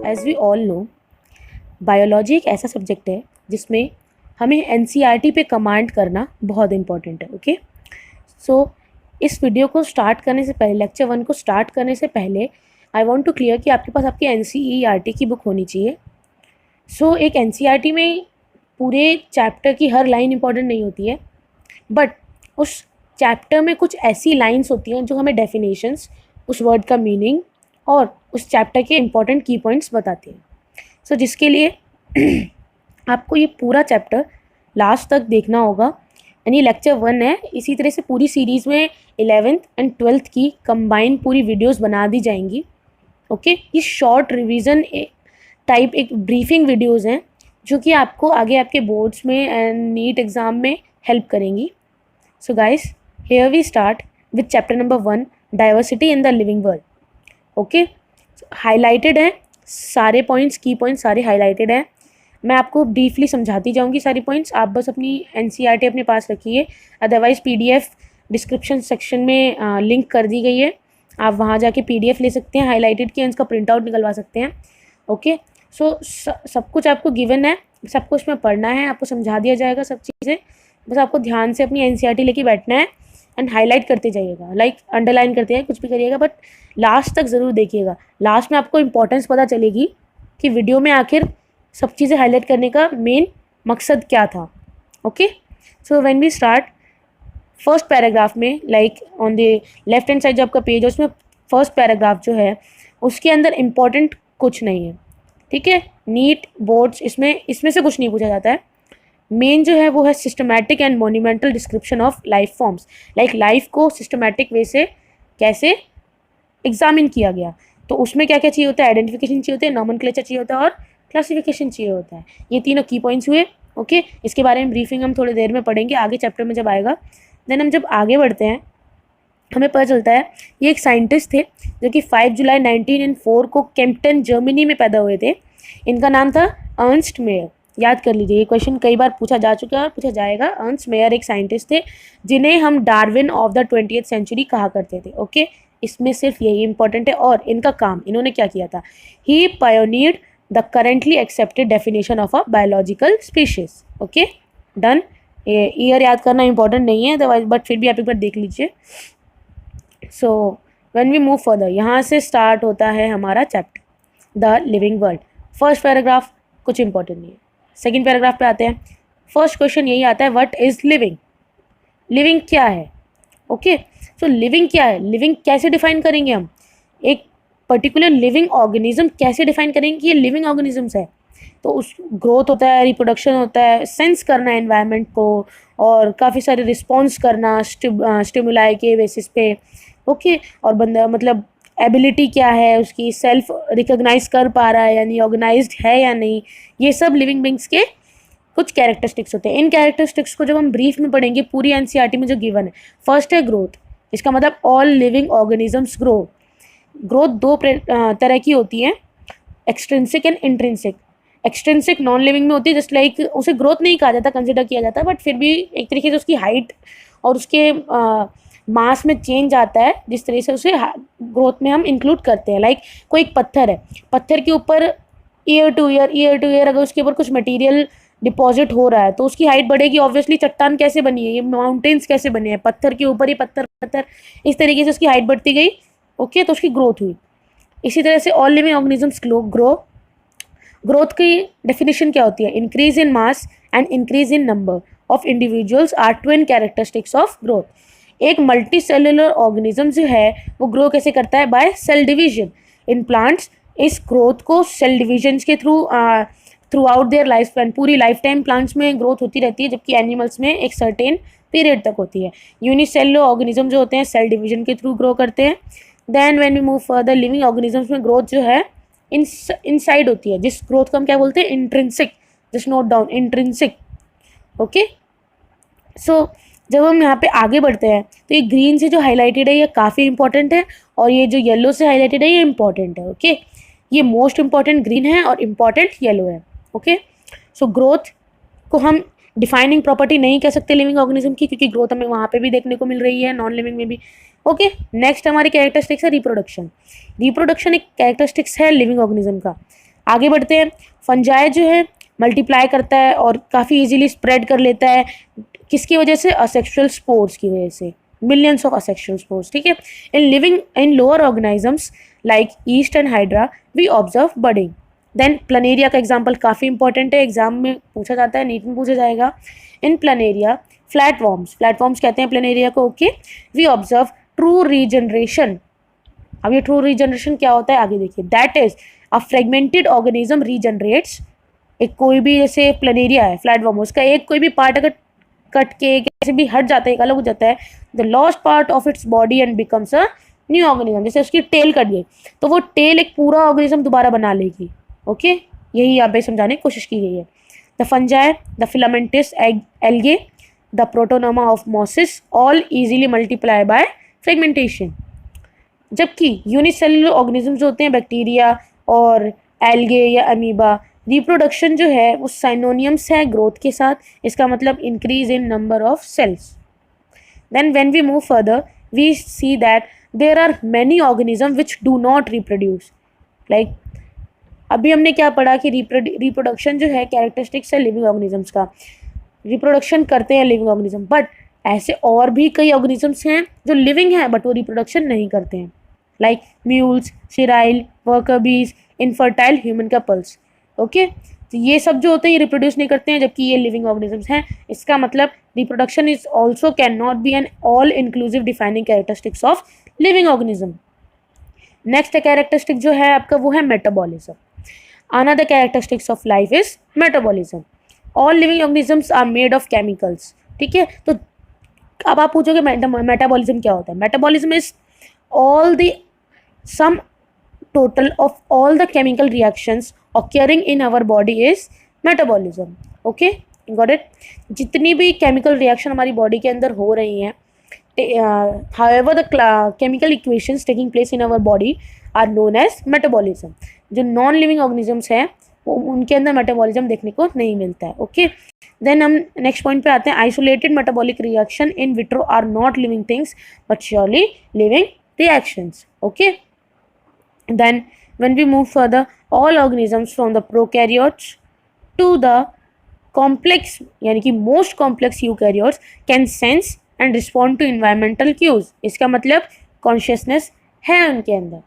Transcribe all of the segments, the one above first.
As we all know, biology एक ऐसा subject है जिसमें हमें एनसीईआरटी पे कमांड करना बहुत इंपॉर्टेंट है। ओके, सो इस वीडियो को स्टार्ट करने से पहले, लेक्चर 1 को स्टार्ट करने से पहले आई वांट टू क्लियर कि आपके पास आपकी एनसीईआरटी की बुक होनी चाहिए। सो एक एनसीईआरटी में पूरे चैप्टर की हर लाइन इंपॉर्टेंट नहीं होती है, बट उस चैप्टर में कुछ ऐसी लाइन्स होती हैं जो हमें डेफिनेशंस, उस वर्ड का मीनिंग और उस चैप्टर के इंपॉर्टेंट की पॉइंट्स बताते हैं। सो जिसके लिए आपको ये पूरा चैप्टर लास्ट तक देखना होगा। एंड ये लेक्चर 1 है। इसी तरह से पूरी सीरीज़ में 11th एंड 12th की कंबाइन पूरी वीडियोस बना दी जाएंगी। ओके, ये शॉर्ट रिवीजन टाइप एक ब्रीफिंग वीडियोस हैं जो कि आपको आगे आपके बोर्ड्स में एंड नीट एग्ज़ाम में हेल्प करेंगी। So guys, here we start with chapter number 1, diversity in the living world. Okay, highlighted है सारे पॉइंट्स, की पॉइंट्स सारे हाईलाइटेड हैं। मैं आपको ब्रीफली समझाती जाऊंगी सारी पॉइंट्स। आप बस अपनी एनसीईआरटी अपने पास रखिए, अदरवाइज़ पीडीएफ डिस्क्रिप्शन सेक्शन में लिंक कर दी गई है, आप वहाँ जाके पीडीएफ ले सकते हैं, हाईलाइटेड किया इसका प्रिंट आउट निकलवा सकते हैं। ओके, सो सब कुछ आपको गिवन है, सब कुछ में पढ़ना है, आपको समझा दिया जाएगा सब चीज़ें। बस आपको ध्यान से अपनी एनसीईआरटी लेके बैठना है एंड हाईलाइट करते जाइएगा, लाइक अंडरलाइन करते हैं, कुछ भी करिएगा, बट लास्ट तक ज़रूर देखिएगा। लास्ट में आपको इंपॉर्टेंस पता चलेगी कि वीडियो में आखिर सब चीज़ें हाईलाइट करने का मेन मकसद क्या था। Okay, so when we start first paragraph में, like on the left hand side जो आपका पेज है उसमें फर्स्ट पैराग्राफ जो है उसके अंदर इम्पॉर्टेंट कुछ नहीं है। ठीक है, नीट बोर्ड्स इसमें से कुछ नहीं पूछा जाता है। मेन जो है वो है systematic and monumental description of life forms, like life को सिस्टमैटिक वे से कैसे एग्जामिन किया गया, तो उसमें क्या क्या चाहिए होता है, आइडेंटिफिकेशन चाहिए होता है, नॉमेनक्लेचर चाहिए होता है और क्लासिफिकेशन चाहिए होता है। ये तीनों की पॉइंट्स हुए। ओके, इसके बारे में ब्रीफिंग हम थोड़ी देर में पढ़ेंगे आगे चैप्टर में जब आएगा। देन हम जब आगे बढ़ते हैं हमें पता चलता है ये एक साइंटिस्ट थे जो कि 5 जुलाई 1904 को केम्पटन जर्मनी में पैदा हुए थे। इनका नाम था अर्नस्ट मेयर। याद कर लीजिए, ये क्वेश्चन कई बार पूछा जा चुका है और पूछा जाएगा। अर्नस्ट मेयर एक साइंटिस्ट थे जिन्हें हम Darwin of the 20th century कहा करते थे। ओके, इसमें सिर्फ यही इंपॉर्टेंट है। और इनका काम, इन्होंने क्या किया था, he pioneered the currently accepted definition of a biological species. Okay, done. Year याद करना इंपॉर्टेंट नहीं है अदरवाइज, बट फिर भी आप एक बार देख लीजिए। So when we move further, यहाँ से स्टार्ट होता है हमारा chapter the living world. First paragraph कुछ इंपॉर्टेंट नहीं है। सेकेंड पैराग्राफ पे आते हैं। फर्स्ट क्वेश्चन यही आता है, व्हाट इज लिविंग? लिविंग क्या है? ओके, सो लिविंग क्या है, लिविंग कैसे डिफाइन करेंगे हम, एक पर्टिकुलर लिविंग ऑर्गेनिज्म कैसे डिफाइन करेंगे कि ये लिविंग ऑर्गेनिजम्स है। तो उस ग्रोथ होता है, रिप्रोडक्शन होता है, सेंस करना है एनवायरनमेंट को और काफ़ी सारे रिस्पॉन्स करना स्टिमुलाई के बेसिस पे। ओके, और बंदा मतलब एबिलिटी क्या है उसकी, सेल्फ रिकॉग्नाइज कर पा रहा है यानी ऑर्गेनाइज्ड है या नहीं, ये सब लिविंग बींग्स के कुछ कैरेक्टरिस्टिक्स होते हैं। इन कैरेक्टरिस्टिक्स को जब हम ब्रीफ में पढ़ेंगे पूरी एनसीईआरटी में जो गिवन है, फर्स्ट है ग्रोथ। इसका मतलब all living organisms grow. Growth दो तरह की होती है, extrinsic and intrinsic. Extrinsic non living में होती है, जस्ट लाइक उसे ग्रोथ नहीं कहा जाता, कंसिडर किया जाता, बट फिर भी एक तरीके से उसकी हाइट और उसके मास में चेंज आता है, जिस तरह से उसे ग्रोथ में हम इंक्लूड करते हैं। लाइक कोई एक पत्थर है, पत्थर के ऊपर ईयर टू ईयर अगर उसके ऊपर कुछ मटेरियल डिपॉजिट हो रहा है तो उसकी हाइट बढ़ेगी। ऑब्वियसली चट्टान कैसे बनी है, ये माउंटेन्स कैसे बने हैं, पत्थर के ऊपर ही पत्थर, इस तरीके से उसकी हाइट बढ़ती गई। ओके, तो उसकी ग्रोथ हुई। इसी तरह से all living organisms grow. Growth की डेफिनेशन क्या होती है, increase in mass and increase in number of individuals are twin characteristics of growth. एक मल्टी सेलुलर ऑर्गेनिज्म जो है वो ग्रो कैसे करता है, by cell division. In plants इस ग्रोथ को सेल डिवीजन के throughout their life span, पूरी लाइफ टाइम प्लांट्स में ग्रोथ होती रहती है, जबकि एनिमल्स में एक सर्टेन पीरियड तक होती है। यूनिसेलुलर ऑर्गेनिज्म जो होते हैं सेल डिवीजन के थ्रू ग्रो करते हैं। Then when we move further, living organisms में ग्रोथ जो है इनसाइड होती है, जिस ग्रोथ को हम क्या बोलते हैं, intrinsic. Just note down, intrinsic. Okay, so जब हम यहाँ पे आगे बढ़ते हैं तो ये ग्रीन से जो हाईलाइटेड है ये काफ़ी इंपॉर्टेंट है और ये जो येलो से हाईलाइटेड है ये इंपॉर्टेंट है। ओके, ये मोस्ट इंपॉर्टेंट ग्रीन है और इम्पॉर्टेंट येलो है। ओके, सो ग्रोथ को हम डिफाइनिंग प्रॉपर्टी नहीं कह सकते लिविंग ऑर्गेनिज्म की, क्योंकि ग्रोथ हमें वहाँ पे भी देखने को मिल रही है, नॉन लिविंग में भी। ओके, नेक्स्ट हमारी कैरेक्टरिस्टिक्स है रिप्रोडक्शन। रिप्रोडक्शन एक कैरेक्टरिस्टिक्स है लिविंग ऑर्गेनिज्म का। आगे बढ़ते हैं। फंजाई जो है मल्टीप्लाई करता है और काफ़ी इजीली स्प्रेड कर लेता है, किसकी वजह से? असेक्सुअल स्पोर्स की वजह से, मिलियंस ऑफ असेक्सुअल स्पोर्स, ठीक है। In lower organisms like yeast and hydra we observe budding. Then planaria का एग्जाम्पल काफ़ी इंपॉर्टेंट है, एग्जाम में पूछा जाता है, नीट में पूछा जाएगा। इन प्लानेरिया फ्लैटवॉर्म्स कहते हैं प्लानेरिया को, okay. We observe true regeneration. अब ये ट्रू रीजनरेशन क्या होता है आगे देखिए। That is a fragmented organism regenerates. एक कोई भी जैसे प्लानेरिया है, फ्लैटवॉर्म, उसका एक कोई भी पार्ट अगर कट के कैसे भी हट जाता है, एक अलग हो जाता है, the lost part of its body and becomes a new organism. जैसे उसकी टेल कट गई तो वो टेल एक पूरा ऑर्गेनिज्म दोबारा बना लेगी, ओके। यही यहाँ पे समझाने की कोशिश की गई है। The fungi, the filamentous algae, the protonema of mosses all easily multiply by fragmentation. जबकि यूनिसेलुलर ऑर्गेनिजम्स होते हैं, बैक्टीरिया और एल्गे या अमीबा, रिप्रोडक्शन जो है वो साइनोनियम्स है ग्रोथ के साथ। इसका मतलब increase in number of cells. Then when we move further we see that there are many organism which do not reproduce. Like अभी हमने क्या पढ़ा कि रिप्रोडक्शन जो है कैरेक्टरिस्टिक्स है लिविंग ऑर्गेनिजम्स का, रिप्रोडक्शन करते हैं लिविंग ऑर्गेनिज्म, बट ऐसे और भी कई ऑर्गेनिजम्स हैं जो लिविंग हैं बट वो रिप्रोडक्शन नहीं करते हैं, like mules, sterile, worker bees, infertile human couples, okay. तो ये सब जो होते हैं ये रिप्रोड्यूस नहीं करते हैं, जबकि ये लिविंग ऑर्गेनिजम्स हैं। इसका मतलब reproduction is also can not be an all inclusive defining characteristics of living organism. Next characteristic जो है आपका वो है metabolism. Another characteristics of life is metabolism. All living organisms are made of chemicals. ठीक है, तो अब आप पूछोगे मेटाबॉलिज्म क्या होता है? Metabolism is all the sum total of all the chemical reactions occurring in our body is metabolism. Okay, got it? जितनी भी chemical reaction हमारी body के अंदर हो रही हैं, however the chemical equations taking place in our body are known as metabolism. जो non living organisms हैं वो उनके अंदर मेटाबॉलिज्म देखने को नहीं मिलता है, ओके। देन हम नेक्स्ट पॉइंट पे आते हैं। Isolated metabolic reaction in vitro are not living things but surely living reactions, okay. Then when we move further, all organisms from the prokaryotes to the complex यानी कि most complex eukaryotes can sense and respond to environmental cues. इसका मतलब consciousness है उनके अंदर।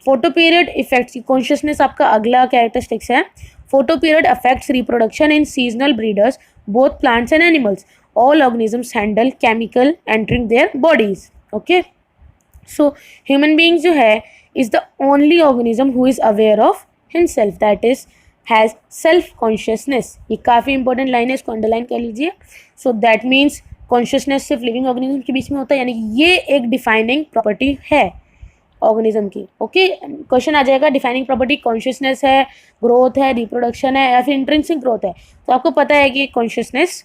Photo period effects, consciousness आपका अगला characteristics है। Photo period affects reproduction in seasonal breeders both plants and animals. All organisms handle chemical entering their bodies, okay. So human being जो है is the only organism who is aware of himself, that is has self consciousness. ये काफ़ी important line है, इसको underline कर लीजिए। So that means consciousness सिर्फ living organism के बीच में होता है, यानी कि ये एक डिफाइनिंग प्रॉपर्टी है ऑर्गेनिज्म की, ओके। क्वेश्चन आ जाएगा डिफाइनिंग प्रॉपर्टी कॉन्शियसनेस है, ग्रोथ है, रिप्रोडक्शन है या फिर इंट्रिंसिक ग्रोथ है, तो आपको पता है कि कॉन्शियसनेस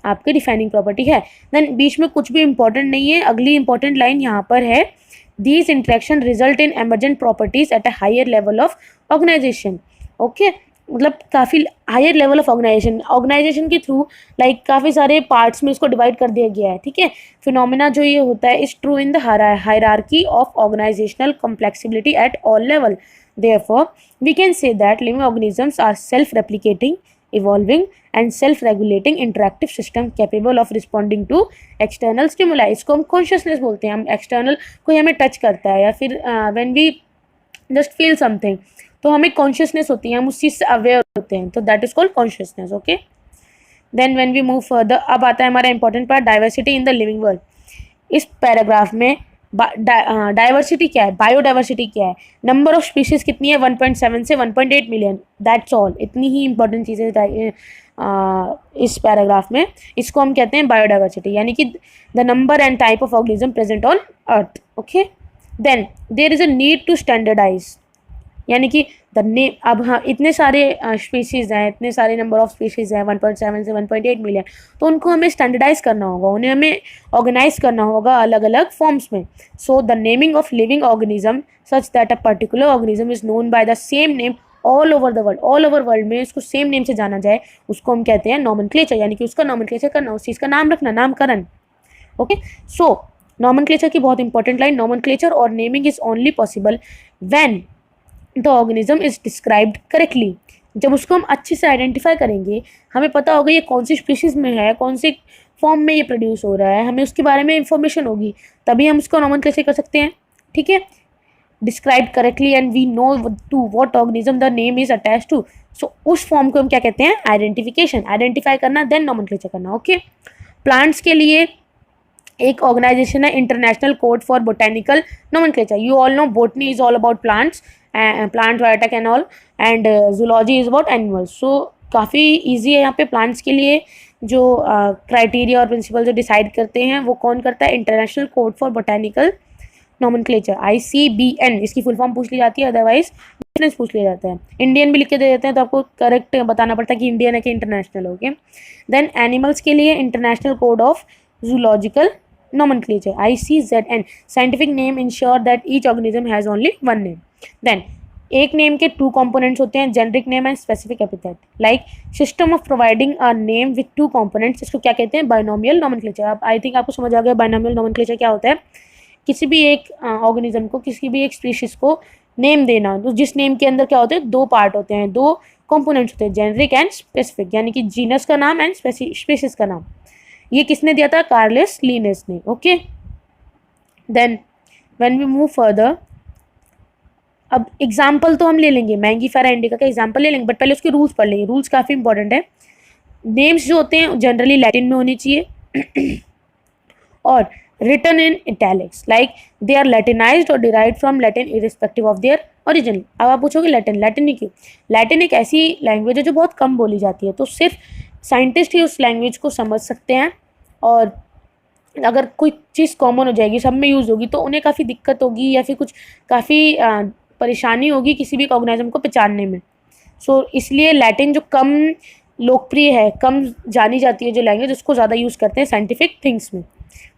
आपकी डिफाइनिंग प्रॉपर्टी है। देन बीच में कुछ भी इंपॉर्टेंट नहीं है, अगली इंपॉर्टेंट लाइन यहाँ पर है, these interaction result in emergent properties at a higher level of organization, okay. मतलब काफ़ी हायर लेवल ऑफ ऑर्गेनाइजेशन के थ्रू लाइक काफ़ी सारे पार्ट्स में इसको डिवाइड कर दिया गया है, ठीक है। फिनोमेना जो ये होता है is true in the hierarchy of organisational complexity at all level. Therefore we can say that living organisms are self replicating, evolving and self regulating interactive system capable of responding to external stimuli. इसको हम consciousness बोलते हैं। हम external कोई हमें touch करता है या फिर when we just feel something तो हमें कॉन्शियसनेस होती है, हम उस चीज़ से अवेयर होते हैं, तो that is called consciousness, okay. Then when we move further, अब आता है हमारा important part diversity in the living world. इस पैराग्राफ में डाइवर्सिटी क्या है, बायोडाइवर्सिटी क्या है, नंबर ऑफ स्पीशीज कितनी है 1.7 से 1.8 मिलियन, दैट्स ऑल। इतनी ही इंपॉर्टेंट चीज़ें इस पैराग्राफ में। इसको हम कहते हैं बायोडाइवर्सिटी, यानी कि the number and type of organism present on earth, okay. Then there is a need to standardize, यानी कि अब हाँ इतने सारे स्पीशीज़ हैं, इतने सारे नंबर ऑफ स्पीशीज़ हैं 1.7 से 1.8 मिलियन, तो उनको हमें स्टैंडर्डाइज करना होगा, उन्हें हमें ऑर्गेनाइज करना होगा अलग अलग फॉर्म्स में। So the naming of living organism such that a particular organism is known by the same name all over world में इसको सेम नेम से जाना जाए, उसको हम कहते हैं नॉमेनक्लेचर, यानी कि उसका नॉमेनक्लेचर करना, उस चीज़ का नाम रखना, नामकरण। ओके, सो नॉमेनक्लेचर की बहुत इंपॉर्टेंट लाइन, नॉमेनक्लेचर और naming is only possible when the organism is described correctly. जब उसको हम अच्छे से आइडेंटिफाई करेंगे, हमें पता होगा ये कौन सी स्पीशीज में है, कौन सी फॉर्म में ये प्रोड्यूस हो रहा है, हमें उसके बारे में इंफॉर्मेशन होगी, तभी हम उसको नॉमेनक्लेचर कर सकते हैं। ठीक है, describe correctly and we know to what organism the name is attached to, so उस फॉर्म को हम क्या कहते हैं, आइडेंटिफिकेशन, आइडेंटिफाई करना, देन नॉमेनक्लेचर करना। ओके, प्लांट्स के लिए एक ऑर्गेनाइजेशन है international code for botanical nomenclature. You all know botany is all about plants, plant biotech and all, and zoology is about animals. So काफ़ी ईजी है यहाँ पे प्लांट्स के लिए जो क्राइटेरिया और प्रिंसिपल जो डिसाइड करते हैं वो कौन करता है, international code for botanical nomenclature, ICBN, इसकी फुल फॉर्म पूछ ली जाती है, अदरवाइज डिफरेंस पूछ लिया जाता है। इंडियन भी लिख के दे देते हैं तो आपको करेक्ट बताना पड़ता है कि इंडियन है कि इंटरनेशनल। ओके, देन एनिमल्स के लिए international code of zoological nomenclature, ICZN, scientific name ensure that each organism has only one name. Then एक नेम के टू कंपोनेंट्स होते हैं, generic name and specific epithet. Like system of providing a name with two components, इसको क्या कहते हैं, binomial nomenclature. अब I think आपको समझ आ गया बाइनोमियल नोमेनक्लेचर क्या होता है। किसी भी एक ऑर्गेनिज्म को, किसी भी एक स्पीशीज को नेम देना, तो जिस नेम के अंदर क्या होते हैं, दो पार्ट होते हैं, दो कंपोनेंट्स होते हैं, जेनरिक एंड स्पेसिफिक, यानी कि जीनस का नाम एंड स्पीशीज का नाम। ये किसने दिया था, कार्लेस लीनेस ने। Okay, then when we move further, अब एग्जाम्पल तो हम ले लेंगे, मैंगीफेरा इंडिका का एग्जाम्पल ले लेंगे, बट पहले उसके रूल्स पढ़ लेंगे। रूल्स काफ़ी इंपॉर्टेंट है। नेम्स जो होते हैं जनरली लैटिन में होने चाहिए और written in italics, like they are Latinised और derived from Latin irrespective of their origin. अब आप पूछोगे लैटिन ही क्यों? लैटिन एक ऐसी लैंग्वेज है जो बहुत कम बोली जाती है, तो सिर्फ साइंटिस्ट ही उस लैंग्वेज को समझ सकते हैं, और अगर कोई चीज़ कॉमन हो जाएगी, सब में यूज़ होगी, तो उन्हें काफ़ी दिक्कत होगी या फिर कुछ काफ़ी परेशानी होगी किसी भी ऑर्गेनिज्म को पहचानने में। सो इसलिए लैटिन जो कम लोकप्रिय है, कम जानी जाती है जो लैंग्वेज, उसको ज़्यादा यूज़ करते हैं साइंटिफिक थिंग्स में।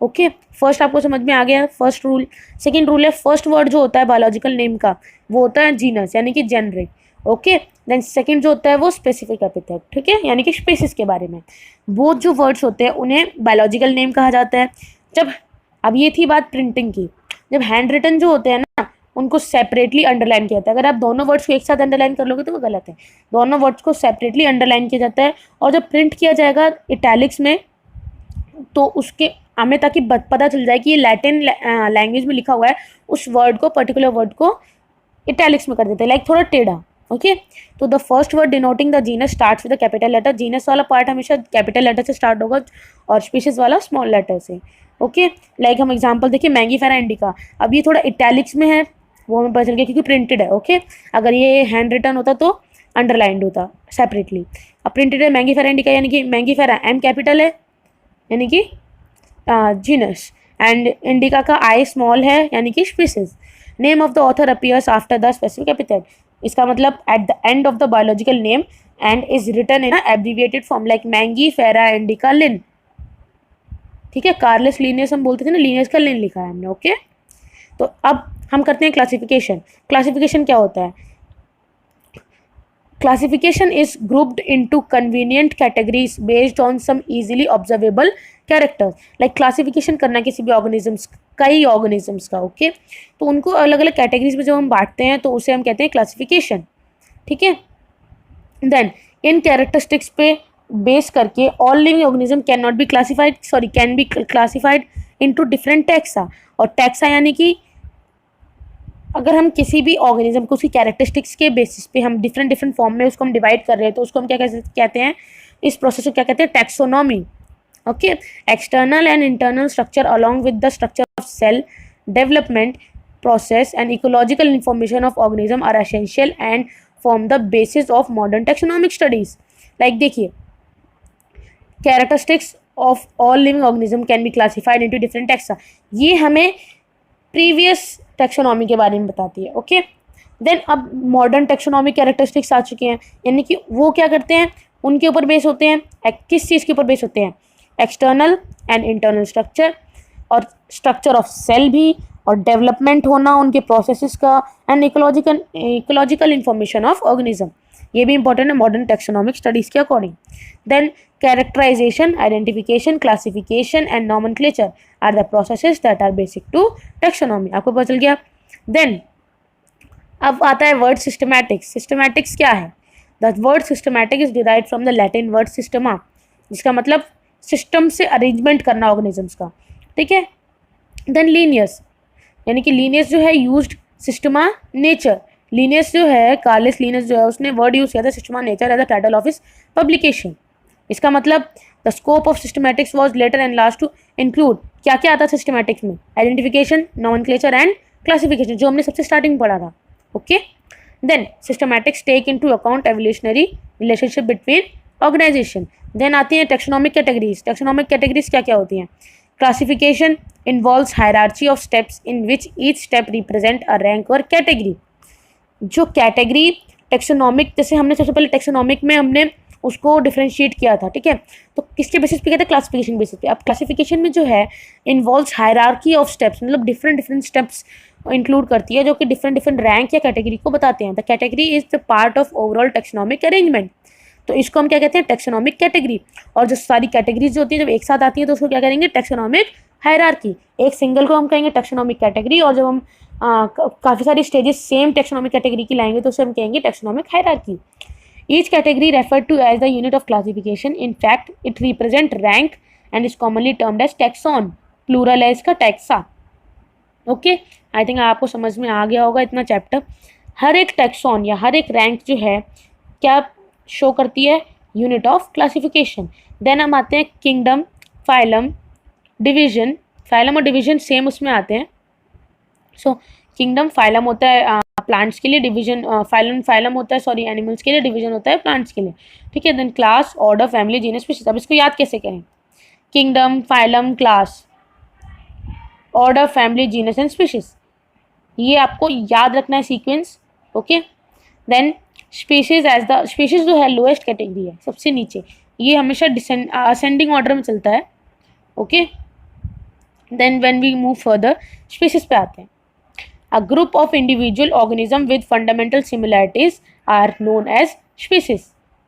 ओके, फर्स्ट आपको समझ में आ गया फर्स्ट रूल। सेकेंड रूल है, फर्स्ट वर्ड जो होता है बायोलॉजिकल नेम का वो होता है जीनस, यानी कि जेनरिक। ओके, देन सेकंड जो होता है वो स्पेसिफिक एपिथेट, ठीक है, यानी कि स्पीशीज के बारे में। बोथ जो वर्ड्स होते हैं उन्हें बायोलॉजिकल नेम कहा जाता है। जब, अब ये थी बात प्रिंटिंग की, जब हैंड रिटन जो होते हैं ना, उनको सेपरेटली अंडरलाइन किया जाता है। अगर आप दोनों वर्ड्स को एक साथ अंडरलाइन कर लोगे तो वो गलत है, दोनों वर्ड्स को सेपरेटली अंडरलाइन किया जाता है। और जब प्रिंट किया जाएगा इटैलिक्स में, तो उसके हमें ताकि पता चल जाए कि ये लैटिन लैंग्वेज में लिखा हुआ है, उस वर्ड को, पर्टिकुलर वर्ड को इटैलिक्स में कर देते हैं, लाइक थोड़ा टेढ़ा। ओके, तो the first word denoting the genus starts with the capital letter. Genus वाला पार्ट हमेशा कैपिटल लेटर से स्टार्ट होगा और स्पीशीज वाला स्मॉल लेटर से। ओके, लाइक हम एग्जांपल देखिए, मैंगीफेरा इंडिका, अब ये थोड़ा इटैलिक्स में है, वो हमें पता चल गया क्योंकि प्रिंटेड है। ओके, अगर ये हैंड रिटन होता तो अंडरलाइंड होता सेपरेटली। अब प्रिंटेड है मैंगीफेरा इंडिका, यानी कि मैंगीफेरा एम कैपिटल है, यानी कि जीनस, एंड इंडिका का आई स्मॉल है, यानी कि species. Name of the author appears after the specific epithet, इसका मतलब at the end of the biological name and is written in abbreviated form, like Mangifera indica Linn. ठीक है, Carlos Linnaeus हम बोलते थे ना, लीनियस का लिन लिखा है हमने। ओके, तो अब हम करते हैं क्लासिफिकेशन। क्लासिफिकेशन क्या होता है? Classification is grouped into convenient categories based on some easily observable characters. Like classification करना किसी भी organisms, कई organisms का, ओके, तो उनको अलग अलग कैटेगरीज में जब हम बांटते हैं तो उसे हम कहते हैं क्लासिफिकेशन। ठीक है, देन इन कैरेक्टरिस्टिक्स पे बेस करके all living organism can not be classified, sorry can be classified into different taxa. और टैक्सा यानी कि अगर हम किसी भी ऑर्गेनिज्म को उसकी कैरेक्टरिस्टिक्स के बेसिस पे हम डिफरेंट फॉर्म में उसको हम डिवाइड कर रहे हैं, तो उसको हम क्या कहते हैं, इस प्रोसेस को क्या कहते हैं, taxonomy. Okay, external and internal structure along with the structure of cell development process and ecological information of organism are essential and form the basis of modern taxonomic studies. Like देखिए, characteristics of all living organism can be classified into different taxa, ये हमें previous taxonomy के बारे में बताती है। Okay, then अब modern taxonomy characteristics आ चुके हैं, यानी कि वो क्या करते हैं, उनके ऊपर बेस होते हैं, किस चीज़ के ऊपर बेस होते हैं, एक्सटर्नल एंड इंटरनल स्ट्रक्चर, और स्ट्रक्चर ऑफ सेल भी, और डेवलपमेंट होना उनके प्रोसेसेस का, and ecological information of organism, ये भी इंपॉर्टेंट है मॉडर्न टेक्सोनॉमिक स्टडीज के according. Then characterization, identification, classification and nomenclature are the processes that are basic to taxonomy. आपको पता चल गया। देन अब आता है वर्ड सिस्टमैटिक्स। सिस्टमैटिक्स क्या है? The word systematic is derived from the Latin word Systema, जिसका मतलब सिस्टम से अरेंजमेंट करना ऑर्गेनिजम्स का, ठीक है। देन लीनियस, यानी कि लीनियस जो है यूज्ड सिस्टमा नेचर। लीनियस जो है, कार्लेस लीनियस जो है, उसने वर्ड यूज किया था Systema Naturae as the title of his publication. इसका मतलब the scope of systematics was later and last to include, क्या क्या आता है सिस्टमैटिक्स में? आइडेंटिफिकेशन, नॉमेनक्लेचर एंड क्लासिफिकेशन, जो हमने सबसे स्टार्टिंग में पढ़ा था। Okay, then systematics take into account evolutionary relationship between organization. Then आती है टेक्सोनॉमिक कैटेगरीज। टेक्सोनॉमिक कैटेगरीज क्या क्या होती हैं? Classification involves hierarchy of steps in which each step represent a rank और कैटेगरी। जो कैटेगरी टेक्सोनॉमिक, जैसे हमने सबसे पहले टेक्सोनॉमिक में हमने उसको डिफरेंशिएट किया था, ठीक है, तो किसके बेसिस पे किया था? क्लासिफिकेशन बेसिस पे। अब क्लासिफिकेशन में जो है इन्वॉल्व्स हायरार्की ऑफ स्टेप्स, मतलब डिफरेंट डिफरेंट स्टेप्स इंक्लूड करती है जो कि डिफरेंट डिफरेंट रैंक या कैटेगरी को बताते हैं। The category is the part of overall taxonomic arrangement, तो इसको हम क्या कहते हैं? Taxonomic category. और जो सारी कैटेगरीज जो होती है जब एक साथ आती है तो उसको क्या करेंगे? Taxonomic hierarchy. एक सिंगल को हम कहेंगे टेक्सोनॉमिक कैटेगरी, और जब हम काफ़ी सारी स्टेजेस सेम टेक्सोनॉमिक कैटेगरी की लाएंगे तो उसे हम कहेंगे taxonomic hierarchy. Each category referred to as the unit of classification. In fact, it represents rank and is commonly termed as taxon. Plural है इसका taxa. Okay? I think आपको समझ में आ गया होगा इतना चैप्टर। हर एक टैक्सॉन या हर एक रैंक जो है क्या शो करती है? Unit of classification. देन हम आते हैं किंगडम, फाइलम, डिवीजन। फाइलम और डिवीजन सेम उसमें आते हैं। सो किंगडम, फाइलम होता है प्लांट्स के लिए, डिवीजन फाइलम होता है सॉरी एनिमल्स के लिए, डिवीजन होता है प्लांट्स के लिए, ठीक है। Then class, order, family, genus, species. अब इसको याद कैसे करें? Kingdom, phylum, class, order, family, genus and species, ये आपको याद रखना है sequence. Okay, then species as the, species जो है लोएस्ट कैटेगरी है, सबसे नीचे, ये हमेशा असेंडिंग ऑर्डर में चलता है। Okay, then when we move further species पे आते हैं। A group of individual organism with fundamental similarities are known as species,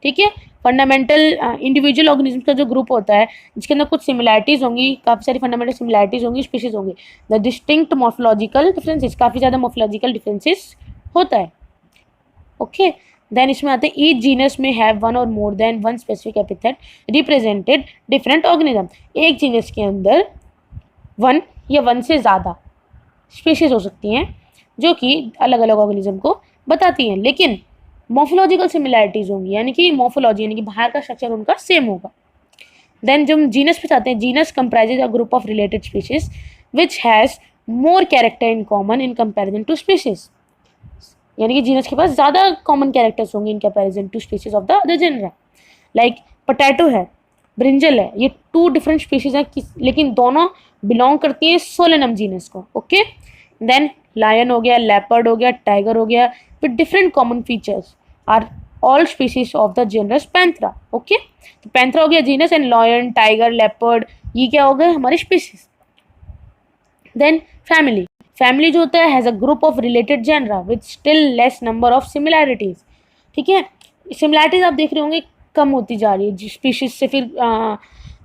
ठीक है। फंडामेंटल इंडिविजुअल ऑर्गेनिज्म का जो ग्रुप होता है जिसके अंदर कुछ सिमिलैरिटीज होंगी, काफ़ी सारी फंडामेंटल सिमिलैरिटीज होंगी, स्पीशीज होंगी। द डिस्टिंक्ट मॉर्फोलॉजिकल डिफरेंसेस, काफ़ी ज़्यादा मॉर्फोलॉजिकल डिफरेंसेस होता है। ओके, देन इसमें आते हैं ईच जीनस में हैव वन और more than one specific epithet represented different organism. एक जीनस के अंदर वन या वन से ज़्यादा स्पीशीज हो सकती हैं जो कि अलग अलग ऑर्गेनिज्म को बताती हैं, लेकिन मॉर्फोलॉजिकल सिमिलैरिटीज होंगी, यानी कि मॉर्फोलॉजी यानी कि बाहर का स्ट्रक्चर उनका सेम होगा। देन जब हम जीनस पे जाते हैं, genus comprises a group of related species which has more character in common in comparison to species, यानी कि जीनस के पास ज़्यादा कॉमन कैरेक्टर्स होंगे in comparison to species of the other genera. Like potato है, ब्रिंजल है, ये to different species हैं लेकिन दोनों बिलोंग करती हैं सोलेनम जीनस को। ओके, देन लायन हो गया, लेपर्ड हो गया, टाइगर हो गया, with different common features are all species of the genus Panthera. Okay, तो पैंथरा हो गया genus and lion, tiger, leopard, ये क्या हो गए? हमारी स्पीशीज। देन फैमिली, फैमिली जो होता है has a group of related genera with still less number of similarities, ठीक है। सिमिलैरिटीज आप देख रहे होंगे कम होती जा रही है, स्पीशीज से फिर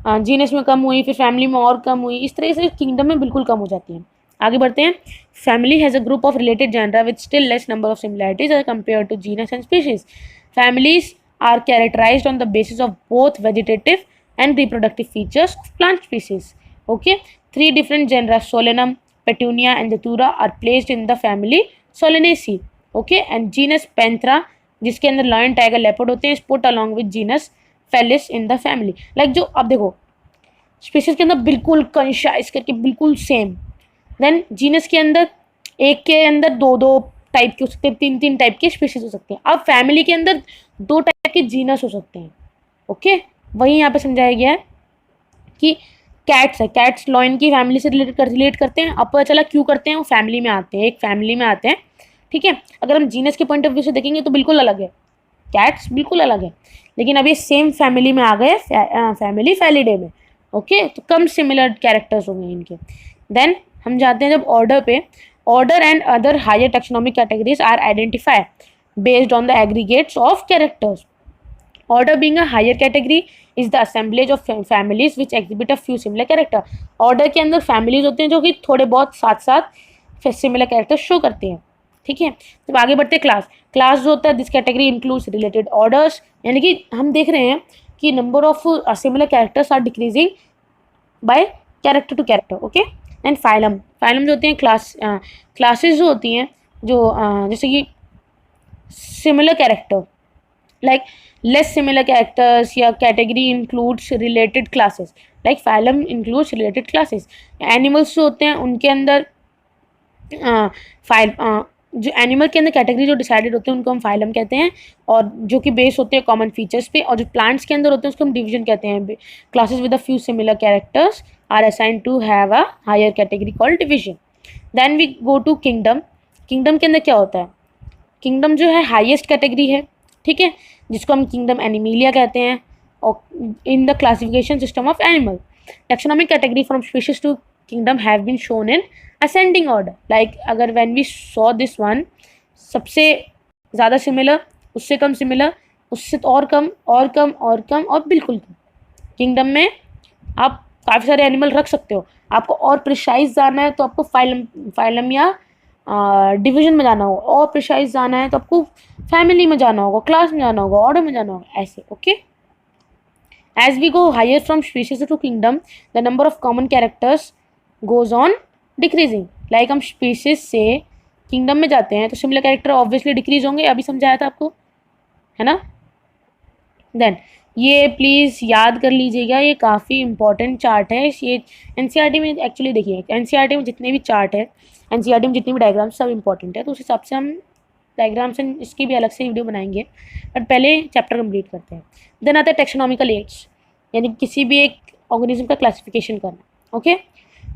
जीनस में कम हुई, फिर फैमिली में और कम हुई, इस तरह से किंगडम में बिल्कुल कम हो जाती है। आगे बढ़ते हैं। Family has a group of related genera with still less number of similarities as compare to genus and species. Families are characterized on the basis of both vegetative and reproductive features of plant species. Okay, 3 different genera Solanum, Petunia and Datura are placed in the family Solanaceae. Okay, and genus Panthera जिसके अंदर lion, tiger, leopard होते हैं is put along with genus Felis in the family. Like जो अब देखो species के अंदर बिल्कुल कंशाइज करके बिल्कुल सेम, देन जीनस के अंदर एक के अंदर 2 टाइप के हो सकते हैं, 3 टाइप के स्पीशीज हो सकते हैं। अब फैमिली के अंदर 2 टाइप के जीनस हो सकते हैं। ओके, वही यहाँ पे समझाया गया है कि कैट्स है, कैट्स लॉयन की फैमिली से रिलेट करते हैं। अब पता चला क्यों करते हैं, वो फैमिली में आते हैं, एक फैमिली में आते हैं, ठीक है। अगर हम जीनस के पॉइंट ऑफ व्यू से देखेंगे तो बिल्कुल अलग है, कैट्स बिल्कुल अलग है, लेकिन अब ये सेम फैमिली में आ गए, फैमिली फैलिडे में। ओके, तो कम सिमिलर कैरेक्टर्स होंगे इनके। देन हम जाते हैं जब ऑर्डर पे, order and other higher taxonomic categories are identified based on the aggregates of characters. Order being a higher category is the assemblage of families which exhibit a few similar character. Order के अंदर families होते हैं जो कि थोड़े बहुत साथ साथ similar character शो करते हैं. ठीक है, जब आगे बढ़ते हैं क्लास, क्लास जो होता है this category includes related orders, यानी कि हम देख रहे हैं कि number of similar characters are decreasing by character to character. Okay, and phylum, phylum जो होते हैं क्लासेस जो होती हैं जो जैसे कि similar character like less similar characters या category includes related classes like phylum includes related classes. animals जो होते हैं उनके अंदर जो एनिमल के अंदर कैटेगरी जो डिसाइडेड होते हैं उनको हम फाइलम कहते हैं, और जो कि बेस होते हैं कॉमन फीचर्स पे, और जो प्लांट्स के अंदर होते हैं उसको हम डिवीजन कहते हैं. Classes with a few similar characters are assigned to have a higher category called division. Then we go to kingdom. Kingdom के अंदर क्या होता है, किंगडम जो है हाईएस्ट कैटेगरी है, ठीक है, जिसको हम किंगडम एनिमिलिया कहते हैं, और in the classification system of animal taxonomic category from species to kingdom have been shown in ascending order. Like अगर when we saw this one, सबसे ज़्यादा सिमिलर, उससे कम सिमिलर, उससे तो और कम और कम और कम और बिल्कुल कम. किंगडम में आप काफ़ी सारे एनिमल रख सकते हो. आपको और प्रिसाइज जानना है तो आपको फाइलम या डिवीजन में जाना होगा, और प्रिसाइज जाना है तो आपको फैमिली में जाना होगा, क्लास में जाना होगा, ऑर्डर में जाना होगा, ऐसे. Okay, as we go higher from species to kingdom the number of common characters goes on decreasing. Like हम स्पीशीज से किंगडम में जाते हैं तो सिमिलर कैरेक्टर ऑब्वियसली डिक्रीज होंगे, अभी समझाया था आपको, है ना. देन ये प्लीज़ याद कर लीजिएगा, ये काफ़ी इंपॉर्टेंट चार्ट है. ये एनसीईआरटी में एक्चुअली देखिए, एनसीईआरटी में जितने भी चार्ट है, एनसीईआरटी में जितनी भी डायग्राम्स सब इंपॉर्टेंट है, तो उस हिसाब से हम डायग्राम्स एंड इसकी भी अलग से वीडियो बनाएंगे, बट पहले चैप्टर कंप्लीट करते हैं. देन आता है टेक्सोनॉमिकल एड्स, यानी किसी भी एक ऑर्गेनिज्म का क्लासिफिकेशन करना. ओके,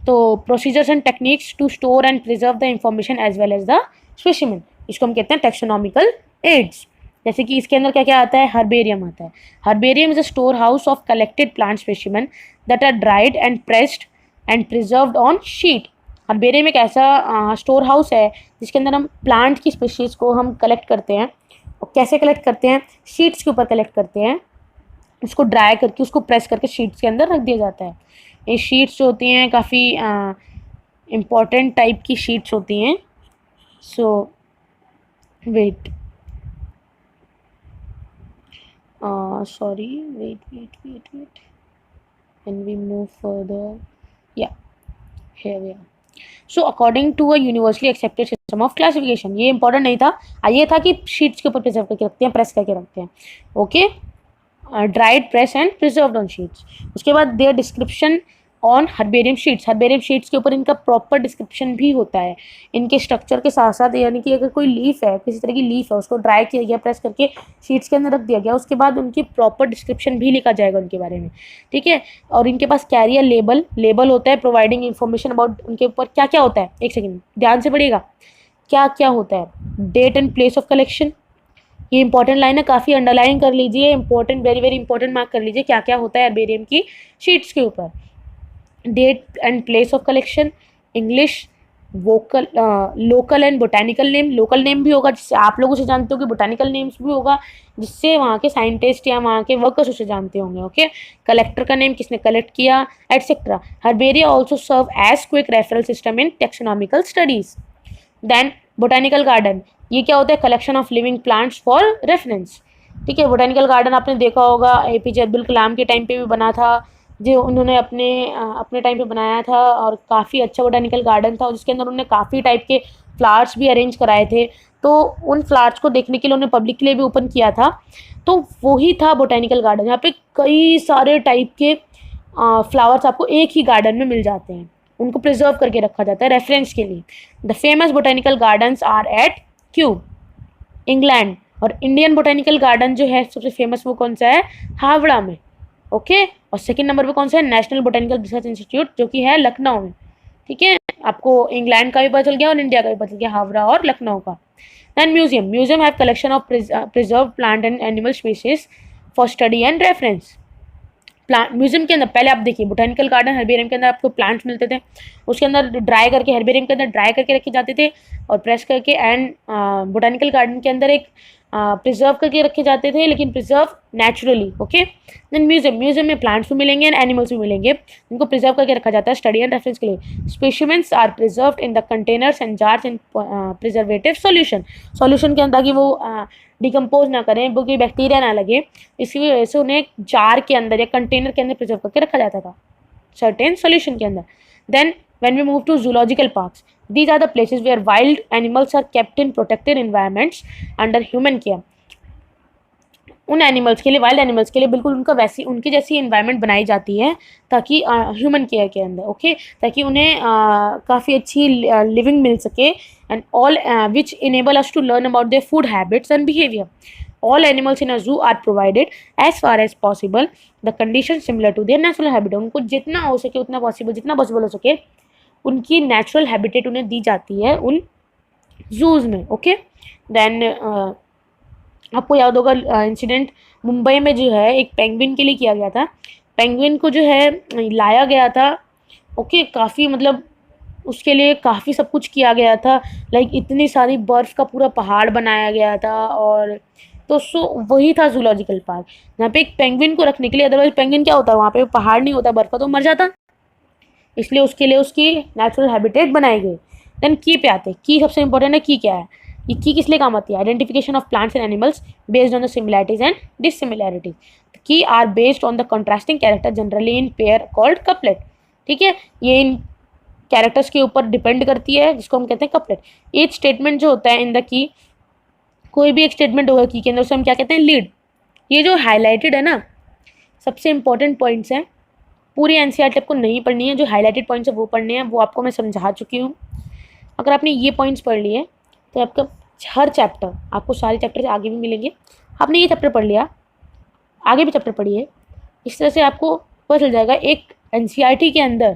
तो procedures and techniques to store and preserve the information as well as the specimen, इसको हम कहते हैं टेक्सोनॉमिकल एड्स. जैसे कि इसके अंदर क्या क्या आता है, हर्बेरियम आता है. Herbarium is a store house of collected plant specimen that are dried and pressed and preserved on sheet. Herbarium एक ऐसा स्टोर हाउस है जिसके अंदर हम प्लांट की स्पीशीज़ को हम कलेक्ट करते हैं. और कैसे कलेक्ट करते हैं, शीट्स के ऊपर कलेक्ट करते हैं, उसको ड्राई करके उसको प्रेस करके शीट्स के अंदर रख दिया जाता है. ये शीट्स जो होती हैं काफ़ी इम्पॉर्टेंट टाइप की शीट्स होती हैं. सो wait sorry, wait, and we move further. Yeah, here we are. So according to a universally accepted system of classification, ये important नहीं था, ये था कि शीट्स के ऊपर प्रिजर्व करके रखते हैं, प्रेस करके रखते हैं. Okay, dried, press and preserved on sheets. उसके बाद there description on herbarium sheets. Herbarium sheets के ऊपर इनका प्रॉपर डिस्क्रिप्शन भी होता है, इनके स्ट्रक्चर के साथ साथ. यानी कि अगर कोई लीफ है, किसी तरह की लीफ है, उसको ड्राई किया गया, प्रेस करके शीट्स के अंदर रख दिया गया, उसके बाद उनकी प्रॉपर डिस्क्रिप्शन भी लिखा जाएगा उनके बारे में, ठीक है. और इनके पास कैरियर लेबल होता है प्रोवाइडिंग इन्फॉर्मेशन अबाउट उनके ऊपर क्या क्या होता है. एक सेकेंड ध्यान से पढ़िएगा, क्या क्या होता है. Date and place of collection, ये इंपॉर्टेंट लाइन है, काफ़ी अंडरलाइन कर लीजिए, important, very very important mark कर लीजिए, क्या क्या होता है हर्बेरियम की शीट्स के ऊपर. Date and place of collection, English, vocal, local and botanical name. Local name भी होगा जिससे आप लोग उसे जानते हो, कि बोटानिकल नेम्स भी होगा जिससे वहाँ के साइंटिस्ट या वहाँ के वर्कर्स उसे जानते होंगे. ओके, कलेक्टर का नेम, किसने कलेक्ट किया, etcetera. Herbaria also serve as quick referral system in taxonomical studies. Then botanical garden, ये क्या होता है, collection of living plants for reference. ठीक है, बोटानिकल गार्डन आपने देखा होगा, एपीजे अब्दुल कलाम के टाइम पे भी बना था, जो उन्होंने अपने टाइम पे बनाया था, और काफ़ी अच्छा बोटानिकल गार्डन था, और जिसके अंदर उन्होंने काफ़ी टाइप के फ्लावर्स भी अरेंज कराए थे. तो उन फ्लावर्स को देखने के लिए उन्होंने पब्लिक के लिए भी ओपन किया था. तो वही था बोटानिकल गार्डन. यहाँ पे कई सारे टाइप के फ्लावर्स आपको एक ही गार्डन में मिल जाते हैं, उनको प्रिजर्व करके रखा जाता है रेफरेंस के लिए. The famous botanical gardens are at Kew, England. और इंडियन बोटानिकल गार्डन जो है सबसे फेमस वो कौन सा है, हावड़ा में. ओके, और सेकंड नंबर पे कौन सा है, नेशनल बोटानिकल रिसर्च इंस्टीट्यूट, जो कि है लखनऊ में. ठीक है, आपको इंग्लैंड का भी पता चल गया और इंडिया का भी पता चल गया, हावड़ा और लखनऊ का. Then museum have collection of preserve plant and animal species for study and reference. Plant museum के अंदर पहले आप देखिए बोटेनिकल गार्डन हर्बेरियम के अंदर आपको प्लांट्स मिलते थे, उसके अंदर ड्राई करके हर्बेरियम के अंदर ड्राई करके रखे जाते थे और प्रेस करके, एंड बोटेनिकल गार्डन के अंदर एक प्रिजर्व करके रखे जाते थे, लेकिन preserve naturally. Okay, then museum में प्लांट्स भी मिलेंगे एंड एनिमल्स भी मिलेंगे, जिनको प्रिजर्व करके रखा जाता है स्टडी एंड रेफरेंस के लिए। Specimens are preserved in the containers and jars in preservative solution के अंदर, ताकि वो डिकम्पोज ना करें, वो कोई बैक्टीरिया ना लगे, इसी वजह से उन्हें जार के अंदर या कंटेनर के अंदर प्रिजर्व करके रखा जाता था सर्टेन सॉल्यूशन के अंदर। Then when we move to zoological parks, these are the places where wild animals are kept in protected environments under human care. उन एनिमल्स के लिए, वाइल्ड एनिमल्स के लिए बिल्कुल उनका वैसी, उनकी जैसी इन्वायरमेंट बनाई जाती है ताकि ह्यूमन केयर के अंदर, ओके, ताकि उन्हें काफ़ी अच्छी लिविंग मिल सके, and all which enable us to learn about their food habits and behaviour. All animals in a zoo are provided as far as possible the conditions similar to their natural habitat. उनको जितना हो सके उतना possible, जितना possible हो सके उनकी natural habitat उन्हें दी जाती है उन जूज में. ओके, देन आपको याद होगा इंसिडेंट मुंबई में जो है एक पेंगुइन के लिए किया गया था. पेंगुइन को जो है लाया गया था, ओके, काफ़ी मतलब उसके लिए काफ़ी सब कुछ किया गया था, लाइक इतनी सारी बर्फ़ का पूरा पहाड़ बनाया गया था. और तो वही था जूलॉजिकल पार्क, जहाँ पे एक पेंगुइन को रखने के लिए, अदरवाइज पेंगुइन क्या होता है, वहाँ पे पहाड़ नहीं होता बर्फ़ का, तो मर जाता, इसलिए उसके लिए उसकी नेचुरल हैबिटेट बनाई गई. देन की पे आते हैं. की सबसे इंपॉर्टेंट है. की क्या है, ये की किस लिए काम आती है? Identification of plants and animals based on the similarities and dissimilarities. Keys are based on the contrasting character generally in pair called couplet. ठीक है, ये इन कैरेक्टर्स के ऊपर डिपेंड करती है, जिसको हम कहते हैं कपलेट. ईच स्टेटमेंट जो होता है इन द की, कोई भी एक स्टेटमेंट होगा की के अंदर, उसे हम क्या कहते हैं? लीड. ये जो हाईलाइटेड है ना, सबसे इंपॉर्टेंट पॉइंट्स हैं. पूरी एनसीईआरटी आपको नहीं पढ़नी है, जो हाईलाइटेड पॉइंट्स है वो पढ़ने हैं, वो आपको मैं समझा चुकी हूँ. अगर आपने ये पॉइंट्स पढ़ लिए तो आपका हर चैप्टर, आपको सारे चैप्टर आगे भी मिलेंगे. आपने ये चैप्टर पढ़ लिया, आगे भी चैप्टर पढ़िए, इस तरह से आपको पता चल जाएगा एक एनसीईआरटी के अंदर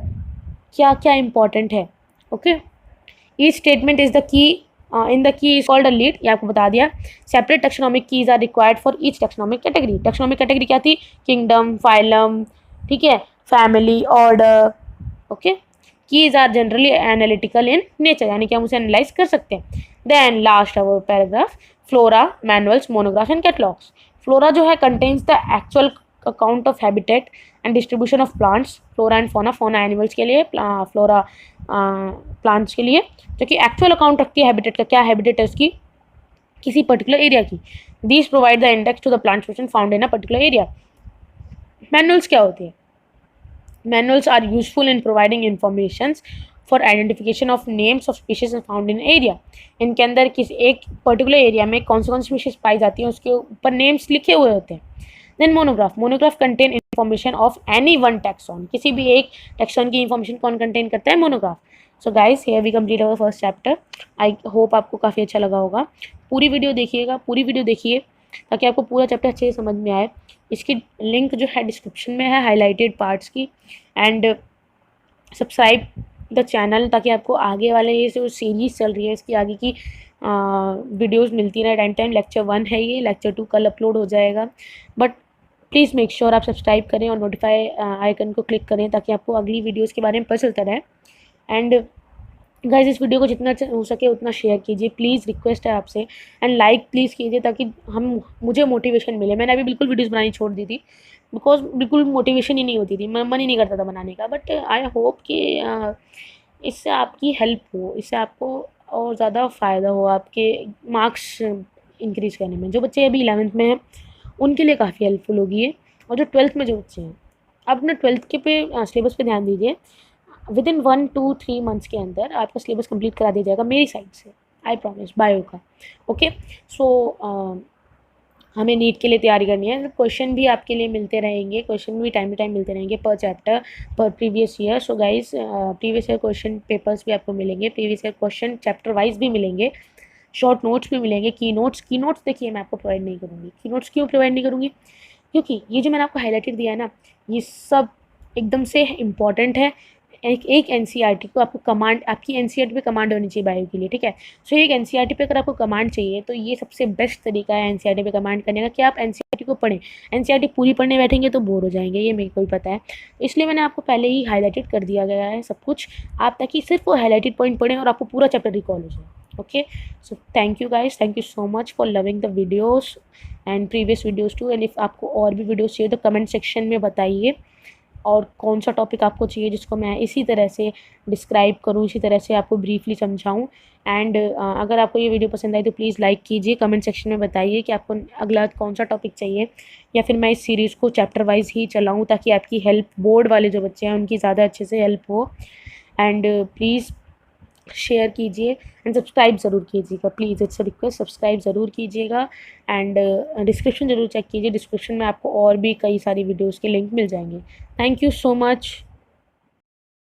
क्या क्या इंपॉर्टेंट है. Okay, each statement is the key in the key is called a lead. ये आपको बता दिया. Separate taxonomic keys are required for each taxonomic category. Taxonomic category क्या थी? किंगडम, फाइलम, ठीक है, family, order. Okay, keys are generally analytical in nature, यानी कि हम उसे एनालाइज कर सकते हैं. Then last our paragraph, flora, manuals, monograph and catalogues. Flora जो है contains the actual account of habitat and distribution of plants. Flora and fauna, फोना एनिमल्स के लिए, फ्लोरा प्लांट्स के लिए, जो कि एक्चुअल अकाउंट रखती है हैबिटेट का, क्या हैबिटेट है उसकी, किसी पर्टिकुलर एरिया की. These provide the index to the plant species found in a particular area. Manuals क्या होती है? Manuals are useful in providing information for identification of names of species found in area. इनके अंदर किसी एक particular area में कौन सी species पाई जाती है, उसके ऊपर नेम्स लिखे हुए होते हैं. Then monograph. Monograph contain information of any one taxon. किसी भी एक टैक्सॉन की इंफॉर्मेशन कौन कंटेन करता है? Monograph. So guys, here we complete our first chapter. I hope आपको काफ़ी अच्छा लगा होगा. पूरी वीडियो देखिएगा, पूरी वीडियो देखिए ताकि आपको पूरा चैप्टर अच्छे से समझ में आए. इसकी लिंक जो है डिस्क्रिप्शन में है, हाईलाइटेड पार्ट्स की. एंड सब्सक्राइब द चैनल ताकि आपको आगे वाले ये जो सीरीज़ चल रही है इसकी आगे की वीडियोस मिलती रहे टाइम टाइम. लेक्चर 1 है ये, लेक्चर 2 कल अपलोड हो जाएगा. बट प्लीज़ मेक श्योर आप सब्सक्राइब करें और नोटिफाई आइकन को क्लिक करें ताकि आपको अगली वीडियोस के बारे में पता चलता रहे. एंड गाइज, इस वीडियो को जितना हो सके उतना शेयर कीजिए, प्लीज़, रिक्वेस्ट है आपसे. एंड लाइक प्लीज़ कीजिए ताकि मुझे मोटिवेशन मिले. मैंने अभी बिल्कुल वीडियोस बनानी छोड़ दी थी बिकॉज बिल्कुल मोटिवेशन ही नहीं होती थी, मन ही नहीं करता था बनाने का. बट आई होप कि इससे आपकी हेल्प हो, इससे आपको और ज़्यादा फ़ायदा हो आपके मार्क्स इंक्रीज़ करने में. जो बच्चे अभी 11th में हैं उनके लिए काफ़ी हेल्पफुल होगी ये. और जो 12th में जो बच्चे हैं, आप अपना 12th के पे सिलेबस पे ध्यान दीजिए. विद इन 1 to 3 मंथ्स के अंदर आपका सिलेबस कंप्लीट करा दिया जाएगा मेरी साइड से, आई प्रॉमिस, बायो का. ओके, सो हमें नीट के लिए तैयारी करनी है. क्वेश्चन भी आपके लिए मिलते रहेंगे, क्वेश्चन भी टाइम टू टाइम मिलते रहेंगे पर चैप्टर, पर previous year. So guys, previous year question papers भी आपको मिलेंगे, previous year question chapter wise भी मिलेंगे, शॉर्ट नोट्स भी मिलेंगे. की नोट्स देखिए मैं आपको प्रोवाइड नहीं करूँगी. की नोट्स क्यों प्रोवाइड नहीं करूँगी? क्योंकि ये जो मैंने आपको हाईलाइटेड दिया है ना, ये सब एकदम से इम्पॉर्टेंट है, एक एनसीईआरटी को आपको कमांड, आपकी एनसीईआरटी पे कमांड होनी चाहिए बायो के लिए, ठीक है। सो एक एनसीईआरटी पे अगर आपको कमांड चाहिए तो ये सबसे बेस्ट तरीका है एनसीईआरटी पे कमांड करने का कि आप एनसीईआरटी को पढ़ें। एनसीईआरटी पूरी पढ़ने बैठेंगे तो बोर हो जाएंगे, ये मेरे को भी पता है, इसलिए मैंने आपको पहले ही हाईलाइटेड कर दिया गया है सब कुछ, आप ताकि सिर्फ वो हाईलाइटेड पॉइंट पढ़ें और आपको पूरा चैप्टर रिकॉल हो जाए। Okay, so thank you guys, thank you so much for loving the videos and previous videos too. And if आपको और भी वीडियोस चाहिए तो कमेंट सेक्शन में बताइए और कौन सा टॉपिक आपको चाहिए जिसको मैं इसी तरह से डिस्क्राइब करूँ, इसी तरह से आपको ब्रीफली समझाऊँ। एंड अगर आपको ये वीडियो पसंद आई तो प्लीज़ लाइक कीजिए, कमेंट सेक्शन में बताइए कि आपको अगला कौन सा टॉपिक चाहिए, या फिर मैं इस सीरीज़ को चैप्टर वाइज ही चलाऊँ ताकि आपकी हेल्प, बोर्ड वाले जो बच्चे हैं उनकी ज़्यादा अच्छे से हेल्प हो। एंड प्लीज़ शेयर कीजिए एंड सब्सक्राइब ज़रूर कीजिएगा, please it's a request, subscribe ज़रूर कीजिएगा। एंड डिस्क्रिप्शन ज़रूर चेक कीजिए, डिस्क्रिप्शन में आपको और भी कई सारी वीडियोज़ के लिंक मिल जाएंगे। Thank you so much.